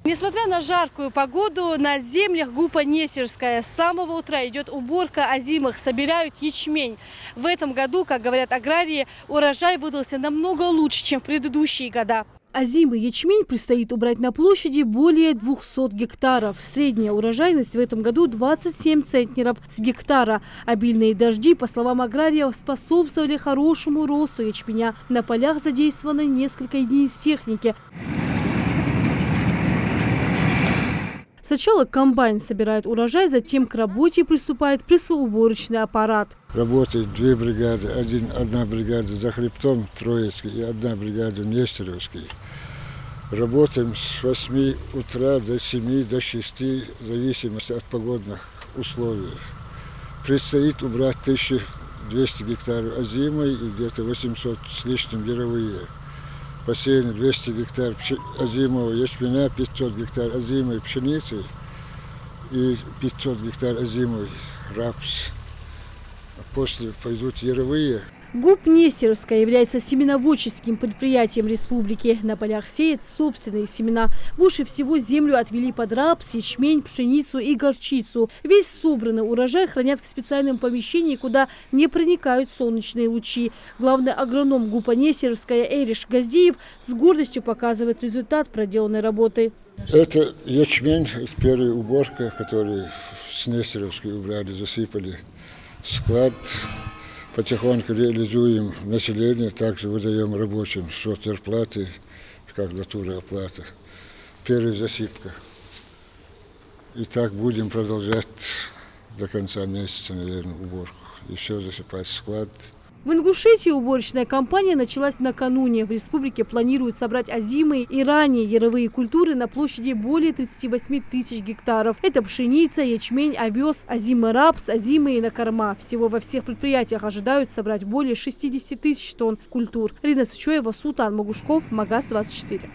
Несмотря на жаркую погоду, на землях ГУПа Нестерская с самого утра идет уборка озимых, собирают ячмень. В этом году, как говорят аграрии, урожай выдался намного лучше, чем в предыдущие года. Озимый ячмень предстоит убрать на площади более 200 гектаров. Средняя урожайность в этом году 27 центнеров с гектара. Обильные дожди, по словам аграриев, способствовали хорошему росту ячменя. На полях задействовано несколько единиц техники. Сначала комбайн собирает урожай, затем к работе приступает прессоуборочный аппарат. Работает две бригады. Одна бригада за хребтом Троицкий и одна бригада Нестеровский. Работаем с 8 утра до 7, до 6, в зависимости от погодных условий. Предстоит убрать 1200 гектаров озимой и где-то 800 с лишним яровые. Посеяно 200 гектар озимого ячменя, 500 гектар озимой пшеницы и 500 гектар озимой рапс. После пойдут яровые. ГУП Нестерская является семеноводческим предприятием республики. На полях сеет собственные семена. Больше всего землю отвели под рапс, ячмень, пшеницу и горчицу. Весь собранный урожай хранят в специальном помещении, куда не проникают солнечные лучи. Главный агроном ГУПа Нестерская Эриш Газдиев с гордостью показывает результат проделанной работы. Это ячмень, первая уборка, которую с Нестеровской убрали, засыпали склад. Потихоньку реализуем население, также выдаем рабочим счет зарплаты, как натура оплата. Первая засыпка. И так будем продолжать до конца месяца, наверное, уборку. Еще засыпать склад. В Ингушетии уборочная кампания началась накануне. В республике планируют собрать озимые и ранние яровые культуры на площади более 38 тысяч гектаров. Это пшеница, ячмень, овес, озимый рапс, озимые накорма. Всего во всех предприятиях ожидают собрать более 60 тысяч тонн культур. Рина Сычоева, Султан Могушков, Магаз 24.